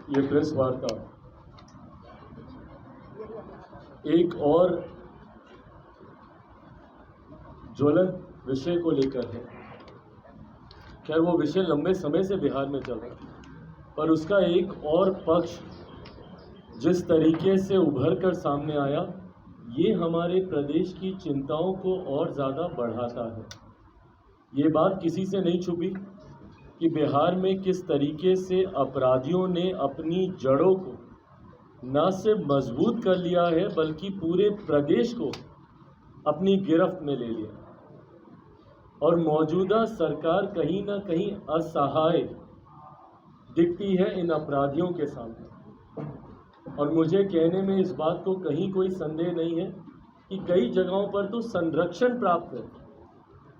ये प्रेस वार्ता एक और ज्वलंत विषय को लेकर है। खैर वो विषय लंबे समय से बिहार में चल रहा है, पर उसका एक और पक्ष जिस तरीके से उभर कर सामने आया, ये हमारे प्रदेश की चिंताओं को और ज़्यादा बढ़ाता है। ये बात किसी से नहीं छुपी कि बिहार में किस तरीके से अपराधियों ने अपनी जड़ों को न सिर्फ मजबूत कर लिया है, बल्कि पूरे प्रदेश को अपनी गिरफ्त में ले लिया और मौजूदा सरकार कहीं ना कहीं असहाय दिखती है इन अपराधियों के सामने। और मुझे कहने में इस बात को कहीं कोई संदेह नहीं है कि कई जगहों पर तो संरक्षण प्राप्त है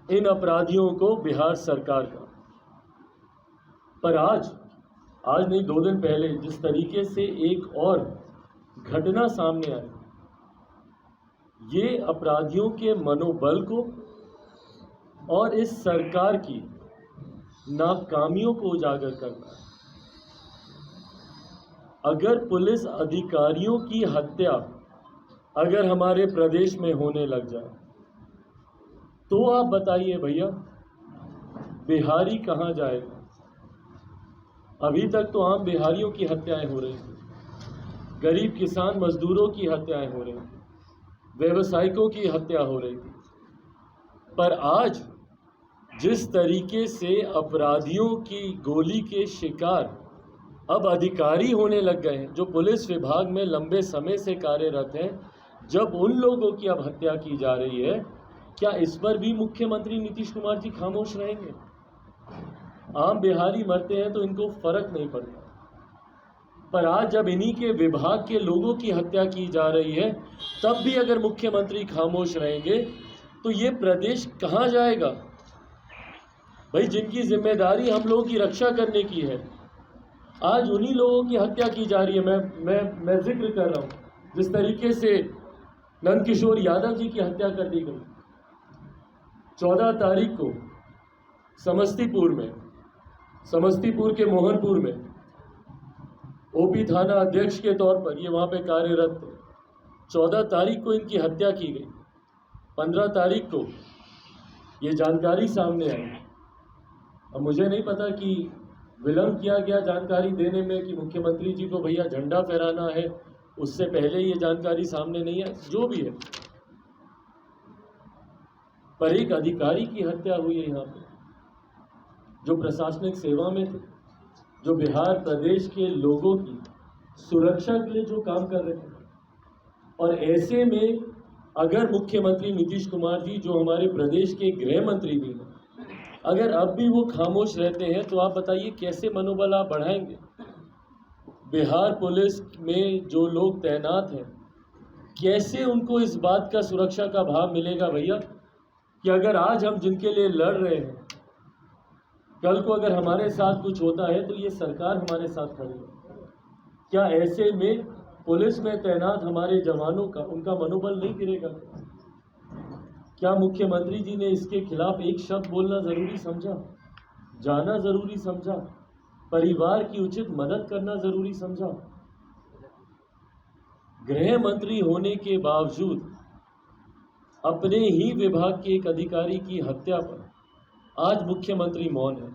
इन अपराधियों को बिहार सरकार का। पर आज नहीं 2 दिन पहले जिस तरीके से एक और घटना सामने आई, ये अपराधियों के मनोबल को और इस सरकार की नाकामियों को उजागर करता है। अगर पुलिस अधिकारियों की हत्या अगर हमारे प्रदेश में होने लग जाए तो आप बताइए भैया, बिहारी कहाँ जाएगा? अभी तक तो आम बिहारियों की हत्याएं हो रही थी, गरीब किसान मजदूरों की हत्याएं हो रही थी, व्यवसायिकों की हत्या हो रही थी। पर आज जिस तरीके से अपराधियों की गोली के शिकार अब अधिकारी होने लग गए हैं, जो पुलिस विभाग में लंबे समय से कार्यरत हैं, जब उन लोगों की अब हत्या की जा रही है, क्या इस पर भी मुख्यमंत्री नीतीश कुमार जी खामोश रहेंगे? आम बिहारी मरते हैं तो इनको फर्क नहीं पड़ता, पर आज जब इन्हीं के विभाग के लोगों की हत्या की जा रही है, तब भी अगर मुख्यमंत्री खामोश रहेंगे तो ये प्रदेश कहाँ जाएगा? भाई, जिनकी जिम्मेदारी हम लोगों की रक्षा करने की है, आज उन्हीं लोगों की हत्या की जा रही है। मैं जिक्र कर रहा हूँ जिस तरीके से नंदकिशोर यादव जी की हत्या कर दी गई 14 तारीख को समस्तीपुर के मोहनपुर में ओपी थाना अध्यक्ष के तौर पर ये वहाँ पे कार्यरत थे। 14 तारीख को इनकी हत्या की गई। 15 तारीख को ये जानकारी सामने आई। अब मुझे नहीं पता कि विलंब किया गया जानकारी देने में कि मुख्यमंत्री जी को भैया झंडा फहराना है, उससे पहले ये जानकारी सामने नहीं है, जो भी है। पर एक अधिकारी की हत्या हुई है यहाँ पे, जो प्रशासनिक सेवा में थे, जो बिहार प्रदेश के लोगों की सुरक्षा के लिए जो काम कर रहे थे। और ऐसे में अगर मुख्यमंत्री नीतीश कुमार जी, जो हमारे प्रदेश के गृह मंत्री भी हैं, अगर अब भी वो खामोश रहते हैं, तो आप बताइए कैसे मनोबल आप बढ़ाएंगे? बिहार पुलिस में जो लोग तैनात हैं, कैसे उनको इस बात का सुरक्षा का भाव मिलेगा भैया कि अगर आज हम जिनके लिए लड़ रहे हैं, कल को अगर हमारे साथ कुछ होता है तो ये सरकार हमारे साथ खड़ी है? क्या ऐसे में पुलिस में तैनात हमारे जवानों का, उनका मनोबल नहीं गिरेगा? क्या मुख्यमंत्री जी ने इसके खिलाफ एक शब्द बोलना ज़रूरी समझा, जाना ज़रूरी समझा, परिवार की उचित मदद करना ज़रूरी समझा? गृह मंत्री होने के बावजूद अपने ही विभाग के एक अधिकारी की हत्या पर आज मुख्यमंत्री मौन है।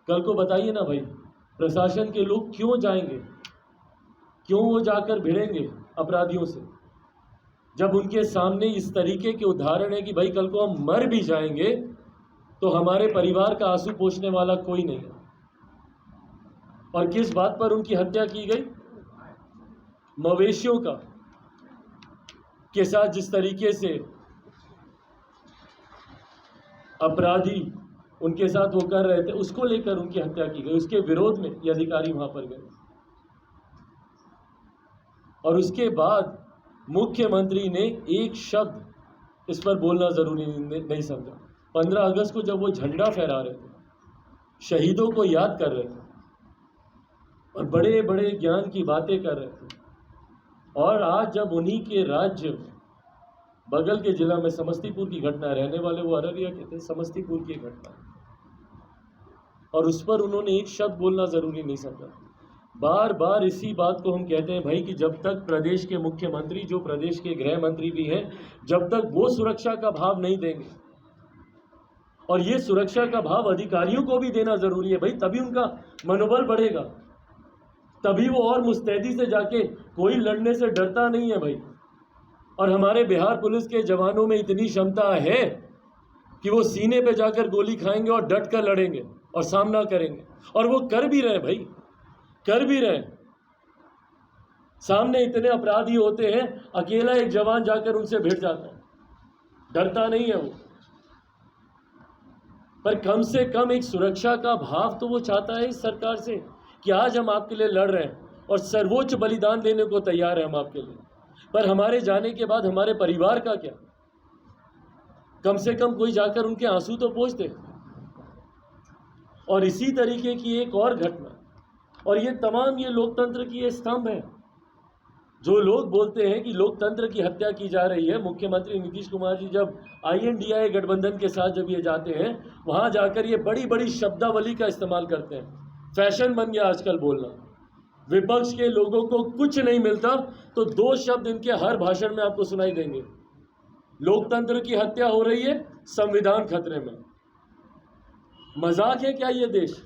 कल को बताइए ना भाई, प्रशासन के लोग क्यों जाएंगे, क्यों वो जाकर भिड़ेंगे अपराधियों से, जब उनके सामने इस तरीके के उदाहरण है कि भाई कल को हम मर भी जाएंगे तो हमारे परिवार का आंसू पोंछने वाला कोई नहीं है। और किस बात पर उनकी हत्या की गई? मवेशियों का के साथ जिस तरीके से अपराधी उनके साथ वो कर रहे थे, उसको लेकर उनकी हत्या की गई। उसके विरोध में ये अधिकारी वहां पर गए और उसके बाद मुख्यमंत्री ने एक शब्द इस पर बोलना जरूरी नहीं समझा। 15 अगस्त को जब वो झंडा फहरा रहे थे, शहीदों को याद कर रहे थे और बड़े बड़े ज्ञान की बातें कर रहे थे, और आज जब उन्हीं के राज्य बगल के जिला में समस्तीपुर की घटना, रहने वाले वो अररिया के थे, समस्तीपुर की घटना, और उस पर उन्होंने एक शब्द बोलना जरूरी नहीं समझा। बार बार इसी बात को हम कहते हैं भाई कि जब तक प्रदेश के मुख्यमंत्री, जो प्रदेश के गृह मंत्री भी हैं, जब तक वो सुरक्षा का भाव नहीं देंगे, और ये सुरक्षा का भाव अधिकारियों को भी देना जरूरी है भाई, तभी उनका मनोबल बढ़ेगा, तभी वो और मुस्तैदी से जाके, कोई लड़ने से डरता नहीं है भाई। और हमारे बिहार पुलिस के जवानों में इतनी क्षमता है कि वो सीने पे जाकर गोली खाएंगे और डट कर लड़ेंगे और सामना करेंगे, और वो कर भी रहे भाई, कर भी रहे। सामने इतने अपराधी होते हैं, अकेला एक जवान जाकर उनसे भिड़ जाता है, डरता नहीं है वो। पर कम से कम एक सुरक्षा का भाव तो वो चाहता है इस सरकार से कि आज हम आपके लिए लड़ रहे हैं और सर्वोच्च बलिदान देने को तैयार हैं हम आपके लिए, पर हमारे जाने के बाद हमारे परिवार का क्या? कम से कम कोई जाकर उनके आंसू तो पोंछ दे। और इसी तरीके की एक और घटना, और ये तमाम ये लोकतंत्र की ये स्तंभ है। जो लोग बोलते हैं कि लोकतंत्र की हत्या की जा रही है, मुख्यमंत्री नीतीश कुमार जी जब INDI गठबंधन के साथ जब ये जाते हैं, वहाँ जाकर ये बड़ी बड़ी शब्दावली का इस्तेमाल करते हैं। फैशन बन गया आजकल बोलना। विपक्ष के लोगों को कुछ नहीं मिलता तो 2 शब्द इनके हर भाषण में आपको सुनाई देंगे। लोकतंत्र की हत्या हो रही है, संविधान खतरे में। मजाक है क्या ये देश?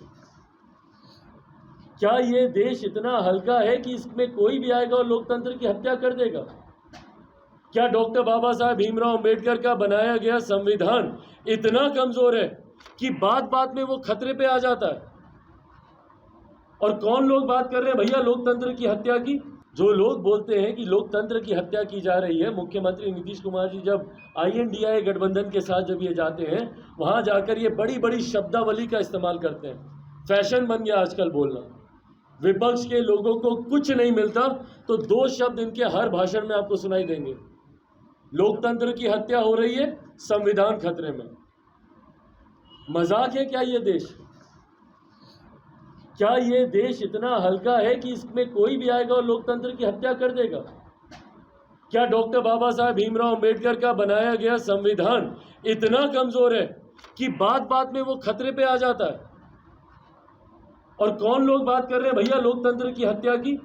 क्या ये देश इतना हल्का है कि इसमें कोई भी आएगा और लोकतंत्र की हत्या कर देगा? क्या डॉक्टर बाबा साहब भीमराव अंबेडकर का बनाया गया संविधान इतना कमजोर है कि बात बात में वो खतरे पे आ जाता है? और कौन लोग बात कर रहे हैं भैया लोकतंत्र की हत्या की? जो लोग बोलते हैं कि लोकतंत्र की हत्या की जा रही है, मुख्यमंत्री नीतीश कुमार जी जब INDI गठबंधन के साथ जब ये जाते हैं, वहां जाकर ये बड़ी बड़ी शब्दावली का इस्तेमाल करते हैं। फैशन बन गया आजकल बोलना। विपक्ष के लोगों को कुछ नहीं मिलता तो 2 शब्द इनके हर भाषण में आपको सुनाई देंगे। लोकतंत्र की हत्या हो रही है, संविधान खतरे में। मजाक है क्या ये देश? क्या ये देश इतना हल्का है कि इसमें कोई भी आएगा और लोकतंत्र की हत्या कर देगा? क्या डॉक्टर बाबा साहब भीमराव अंबेडकर का बनाया गया संविधान इतना कमजोर है कि बात बात में वो खतरे पे आ जाता है? और कौन लोग बात कर रहे हैं भैया लोकतंत्र की हत्या की?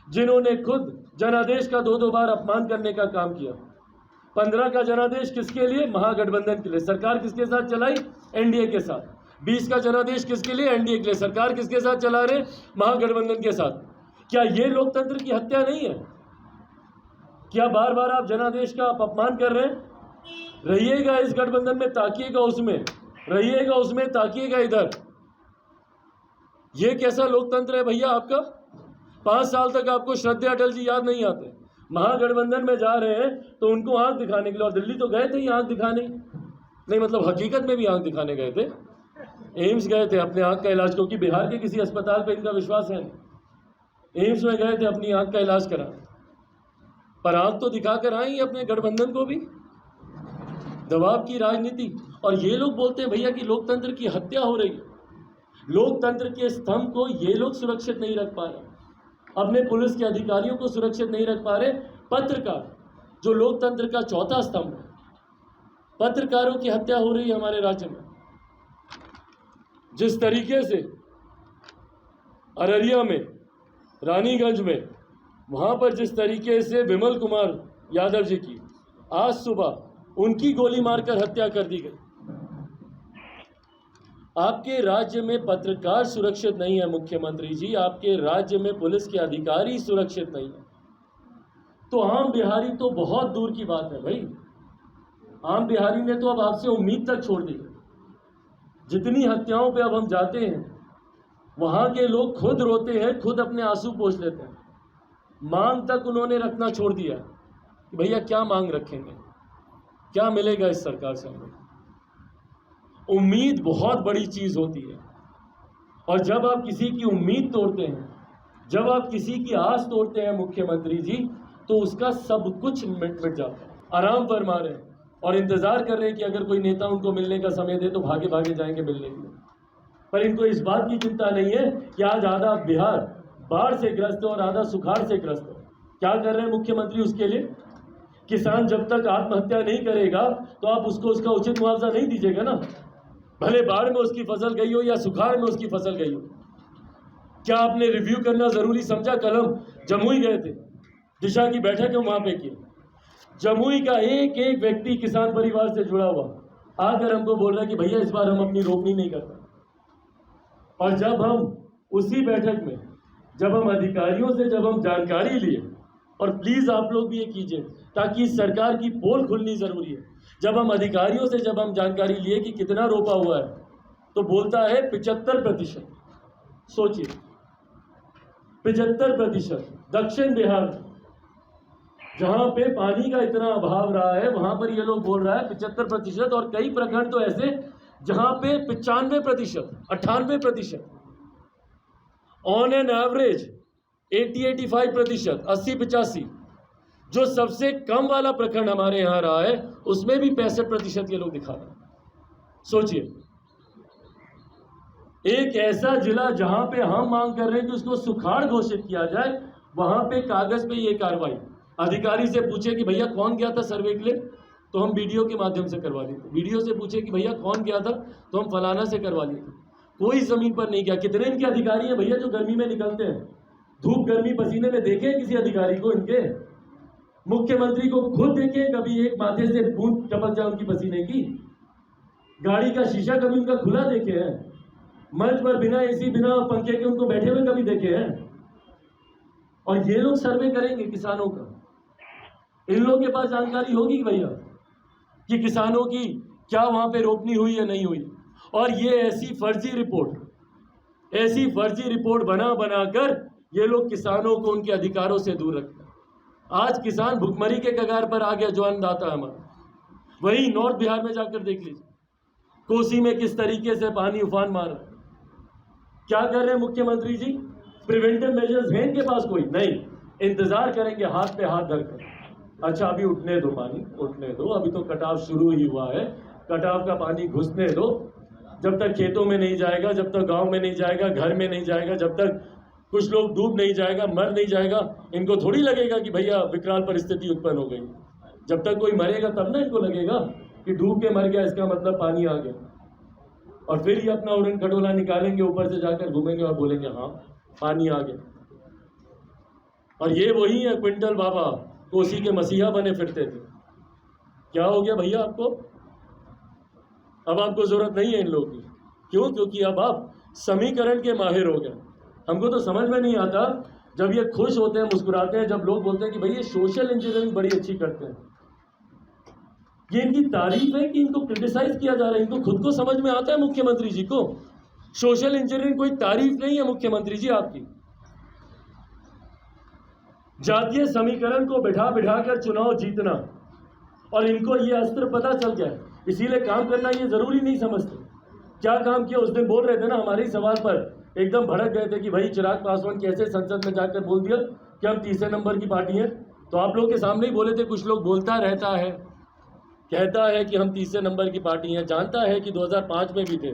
जिन्होंने खुद जनादेश का 2-2 बार अपमान करने का काम किया। 15 का जनादेश किसके लिए? महागठबंधन के लिए। सरकार किसके साथ चलाई? NDA के साथ। 20 का जनादेश किसके लिए? NDA के लिए। सरकार किसके साथ चला रहे? महागठबंधन के साथ। क्या ये लोकतंत्र की हत्या नहीं है? क्या बार बार आप जनादेश का आप अपमान कर रहे हैं? रहिएगा इस गठबंधन में, ताकिएगा उसमें, रहिएगा उसमें, ताकिएगा इधर। ये कैसा लोकतंत्र है भैया आपका? 5 साल तक आपको श्रद्धेय अटल जी याद नहीं आते। महागठबंधन में जा रहे हैं तो उनको आंख दिखाने के लिए, और दिल्ली तो गए थे ही आंख दिखाने, नहीं मतलब हकीकत में भी आंख दिखाने गए थे। एम्स गए थे अपने आंख का इलाज, क्योंकि बिहार के किसी अस्पताल पे इनका विश्वास है नहीं। एम्स में गए थे अपनी आंख का इलाज करा, पर आंख तो दिखाकर आई अपने गठबंधन को भी। दबाव की राजनीति। और ये लोग बोलते हैं भैया कि लोकतंत्र की हत्या हो रही है। लोकतंत्र के स्तंभ को ये लोग सुरक्षित नहीं रख पा रहे, अपने पुलिस के अधिकारियों को सुरक्षित नहीं रख पा रहे। पत्रकार, जो लोकतंत्र का चौथा स्तंभ है, पत्रकारों की हत्या हो रही है हमारे राज्य में। जिस तरीके से अररिया में, रानीगंज में, वहां पर जिस तरीके से विमल कुमार यादव जी की आज सुबह उनकी गोली मारकर हत्या कर दी गई। आपके राज्य में पत्रकार सुरक्षित नहीं है मुख्यमंत्री जी, आपके राज्य में पुलिस के अधिकारी सुरक्षित नहीं है, तो आम बिहारी तो बहुत दूर की बात है भाई। आम बिहारी ने तो अब आपसे उम्मीद तक छोड़ दी। जितनी हत्याओं पे अब हम जाते हैं, वहां के लोग खुद रोते हैं, खुद अपने आंसू पोंछ लेते हैं। मांग तक उन्होंने रखना छोड़ दिया कि भैया क्या मांग रखेंगे, क्या मिलेगा इस सरकार से हमें। उम्मीद बहुत बड़ी चीज होती है, और जब आप किसी की उम्मीद तोड़ते हैं, जब आप किसी की आस तोड़ते हैं मुख्यमंत्री जी, तो उसका सब कुछ मिट जाता है। आराम फरमा रहे हैं और इंतजार कर रहे हैं कि अगर कोई नेता उनको मिलने का समय दे तो भागे भागे जाएंगे मिलने के लिए। पर इनको इस बात की चिंता नहीं है कि आज आधा बिहार बाढ़ से ग्रस्त है और आधा सुखाड़ से ग्रस्त है। क्या कर रहे हैं मुख्यमंत्री उसके लिए? किसान जब तक आत्महत्या नहीं करेगा तो आप उसको उसका उचित मुआवजा नहीं दीजिएगा ना, भले बाढ़ में उसकी फसल गई हो या सुखाड़ में उसकी फसल गई हो। क्या आपने रिव्यू करना जरूरी समझा? कल हम जमुई गए थे, दिशा की बैठक हम वहां पे की। जमुई का एक एक व्यक्ति किसान परिवार से जुड़ा हुआ आकर हमको बोल रहा है कि भैया इस बार हम अपनी रोपनी नहीं करते। और जब हम उसी बैठक में जब हम अधिकारियों से जब हम जानकारी लिए, और प्लीज आप लोग भी ये कीजिए ताकि सरकार की पोल खुलनी जरूरी है, जब हम अधिकारियों से जब हम जानकारी लिए कि कितना रोपा हुआ है, तो बोलता है 75%। सोचिए 75%। दक्षिण बिहार जहां पे पानी का इतना अभाव रहा है वहां पर ये लोग बोल रहा है 75%, और कई प्रखंड तो ऐसे जहां पे 95%, 98%, ऑन एन एवरेज 80-85%, 80-85। जो सबसे कम वाला प्रखंड हमारे यहां रहा है उसमें भी 65% ये लोग दिखा रहे हैं। सोचिए एक ऐसा जिला जहां पे हम मांग कर रहे हैं कि उसको सुखाड़ घोषित किया जाए, वहां पे कागज पे ये कार्रवाई। अधिकारी से पूछे कि भैया कौन गया था सर्वे के लिए, तो हम वीडियो के माध्यम से करवा लेते। वीडियो से पूछे कि भैया कौन गया था, तो हम फलाना से करवा लेते। कोई जमीन पर नहीं गया। कितने इनके अधिकारी हैं भैया जो गर्मी में निकलते हैं, धूप गर्मी पसीने में? देखे किसी अधिकारी को इनके? मुख्यमंत्री को खुद देखे कभी एक माथे से बूंद टपक जाए उनकी पसीने की? गाड़ी का शीशा कभी उनका खुला देखे हैं? मंच पर बिना एसी बिना पंखे के उनको बैठे हुए कभी देखे हैं? और ये लोग सर्वे करेंगे किसानों का। इन लोगों के पास जानकारी होगी भैया कि किसानों की क्या वहां पे रोपनी हुई या नहीं हुई? और ये ऐसी फर्जी रिपोर्ट बना बनाकर ये लोग किसानों को उनके अधिकारों से दूर रखते हैं। आज किसान भुखमरी के कगार पर आ गया जो अन्नदाता हमारा। वही नॉर्थ बिहार में जाकर देख लीजिए, कोसी में किस तरीके से पानी उफान मार रहा है। क्या कर रहे हैं मुख्यमंत्री जी? प्रिवेंटिव मेजर्स हैं इनके पास? कोई नहीं। इंतजार करेंगे हाथ पे हाथ धरकर। अच्छा अभी उठने दो, पानी उठने दो, अभी तो कटाव शुरू ही हुआ है, कटाव का पानी घुसने दो। जब तक खेतों में नहीं जाएगा, जब तक गांव में नहीं जाएगा, घर में नहीं जाएगा, जब तक कुछ लोग डूब नहीं जाएगा, मर नहीं जाएगा, इनको थोड़ी लगेगा कि भैया विकराल परिस्थिति उत्पन्न हो गई। जब तक कोई मरेगा तब ना इनको लगेगा कि डूब के मर गया, इसका मतलब पानी आ गया। और फिर ये अपना उड़न खटोला निकालेंगे, ऊपर से जाकर घूमेंगे और बोलेंगे हाँ पानी आ गया। और ये वही है क्विंटल बाबा, कोसी के मसीहा बने फिरते थे। क्या हो गया भैया आपको? अब आपको जरूरत नहीं है इन लोगों की। क्यों? क्योंकि अब आप समीकरण के माहिर हो गए। हमको तो समझ में नहीं आता जब ये खुश होते हैं, मुस्कुराते हैं, जब लोग बोलते हैं कि भाई ये सोशल इंजीनियरिंग बड़ी अच्छी करते हैं। ये इनकी तारीफ है कि इनको क्रिटिसाइज किया जा रहा है? इनको खुद को समझ में आता है मुख्यमंत्री जी को? सोशल इंजीनियरिंग कोई तारीफ नहीं है मुख्यमंत्री जी आपकी। जातीय समीकरण को बिठा कर चुनाव जीतना, और इनको ये अस्त्र पता चल गया है, इसीलिए काम करना ये जरूरी नहीं समझते। क्या काम किया? उस दिन बोल रहे थे ना, हमारे ही सवाल पर एकदम भड़क गए थे कि भाई चिराग पासवान कैसे संसद में जाकर बोल दिया कि हम तीसरे नंबर की पार्टी हैं। तो आप लोग के सामने ही बोले थे, कुछ लोग बोलता रहता है, कहता है कि हम तीसरे नंबर की पार्टी हैं, जानता है कि 2005 में भी थे।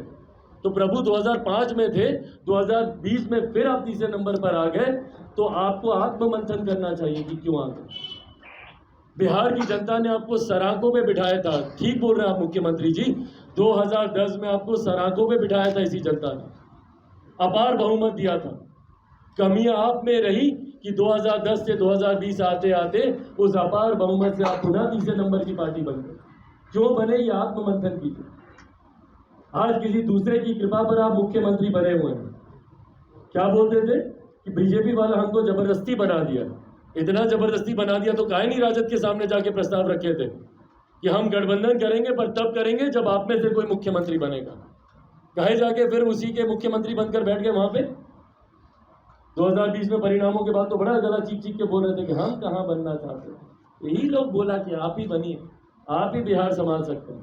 तो प्रभु 2005 में थे, 2020 में फिर आप तीसरे नंबर पर आ गए, तो आपको आत्ममंथन करना चाहिए कि क्यों आ गए। बिहार की जनता ने आपको सराखों पे बिठाया था। ठीक बोल रहे हैं आप मुख्यमंत्री जी, 2010 में आपको सराखों पे बिठाया था इसी जनता ने, अपार बहुमत दिया था। कमियां आप में रही कि 2010 से 2020 आते आते उस अपार बहुमत से आप पुनः तीसरे नंबर की पार्टी बन गए। क्यों बने? ये आत्ममंथन कीजिए। आज किसी दूसरे की कृपा पर आप मुख्यमंत्री बने हुए हैं। क्या बोलते थे कि बीजेपी वाला हमको जबरदस्ती बना दिया। इतना जबरदस्ती बना दिया तो काहे नहीं राजद के सामने जाके प्रस्ताव रखे थे कि हम गठबंधन करेंगे, पर तब करेंगे जब आप में से कोई मुख्यमंत्री बनेगा। कहे जाके फिर उसी के मुख्यमंत्री बनकर बैठ गए वहां पे। 2020 में परिणामों के बाद तो बड़ा गला चीख के बोल रहे थे कि हम कहाँ बनना चाहते हैं। यही लोग बोला कि आप ही बनिए, आप ही बिहार संभाल सकते हैं।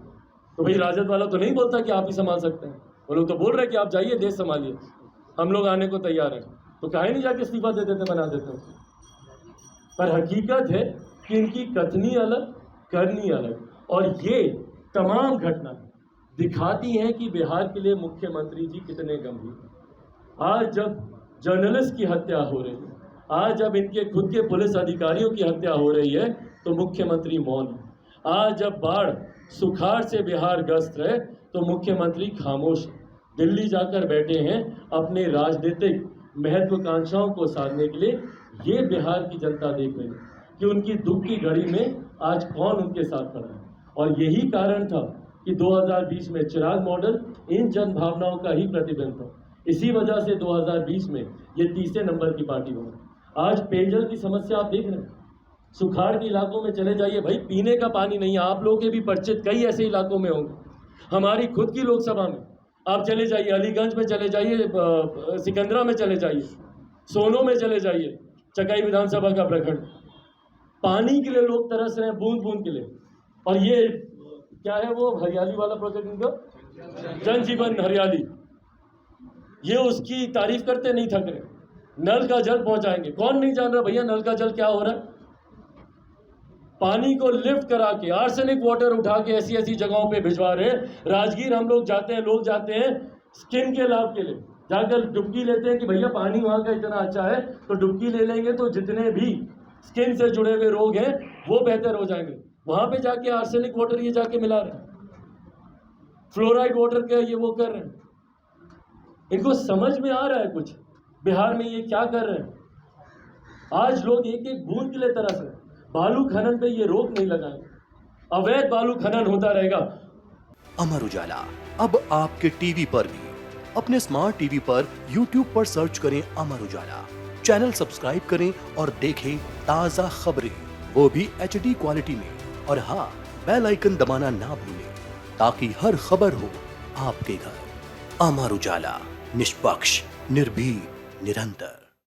तो भाई राजद वाला तो नहीं बोलता कि आप ही संभाल सकते हैं, वो लोग तो बोल रहे हैं कि आप जाइए देश संभालिए, हम लोग आने को तैयार हैं। तो काहे नहीं जाके इस्तीफा दे देते, बना देते। पर हकीकत है कि इनकी कथनी अलग, करनी अलग, और ये तमाम घटना दिखाती हैं कि बिहार के लिए मुख्यमंत्री जी कितने गंभीर। आज जब जर्नलिस्ट की हत्या हो रही है, आज जब इनके खुद के पुलिस अधिकारियों की हत्या हो रही है, तो मुख्यमंत्री मौन है। आज जब बाढ़ सुखाड़ से बिहार ग्रस्त है तो मुख्यमंत्री खामोश है। दिल्ली जाकर बैठे हैं अपने राजनीतिक महत्वाकांक्षाओं को साधने के लिए ये बिहार की जनता देख रही है कि उनकी दुख की घड़ी में आज कौन उनके साथ खड़ा है। और यही कारण था कि 2020 में चिराग मॉडल इन जन भावनाओं का ही प्रतिबिंब था। इसी वजह से 2020 में ये तीसरे नंबर की पार्टी बनी। आज पेयजल की समस्या आप देख रहे हैं, सुखाड़ के इलाकों में चले जाइए भाई, पीने का पानी नहीं है। आप लोगों के भी परिचित कई ऐसे इलाकों में होंगे। हमारी खुद की लोकसभा में आप चले जाइए, अलीगंज में चले जाइए, सिकंदरा में चले जाइए, सोनो में चले जाइए, चकाई विधानसभा का प्रखंड, पानी के लिए लोग तरस रहे हैं, बूंद बूंद के लिए। और ये क्या है वो हरियाली वाला प्रोजेक्ट इनका, जन जीवन हरियाली, ये उसकी तारीफ करते नहीं थक रहे। नल का जल पहुंचाएंगे, कौन नहीं जान रहा भैया नल का जल क्या हो रहा है। पानी को लिफ्ट करा के आर्सेनिक वाटर उठा के ऐसी ऐसी जगहों पे भिजवा रहे हैं। राजगीर हम लोग जाते हैं, लोग जाते हैं स्किन के लाभ के लिए, जाकर डुबकी लेते हैं कि भैया पानी वहां का इतना अच्छा है तो डुबकी ले लेंगे तो जितने भी स्किन से जुड़े हुए रोग हैं वो बेहतर हो जाएंगे। वहां पे जाके आर्सेनिक वाटर ये जाके मिला रहे हैं, फ्लोराइड वाटर के ये वो कर रहे हैं। इनको समझ में आ रहा है कुछ बिहार में ये क्या कर रहे हैं। आज लोग एक एक बूंद के लिए तरस रहे हैं। बालू खनन पे ये रोक नहीं लगाएंगे, अवैध बालू खनन होता रहेगा। अमर उजाला अब आपके टीवी पर भी। अपने स्मार्ट टीवी पर YouTube पर सर्च करें अमर उजाला, चैनल सब्सक्राइब करें और देखें ताजा खबरें, वो भी HD क्वालिटी में। और हाँ, बेल आइकन दबाना ना भूलें ताकि हर खबर हो आपके घर। अमर उजाला, निष्पक्ष, निर्भीक, निरंतर।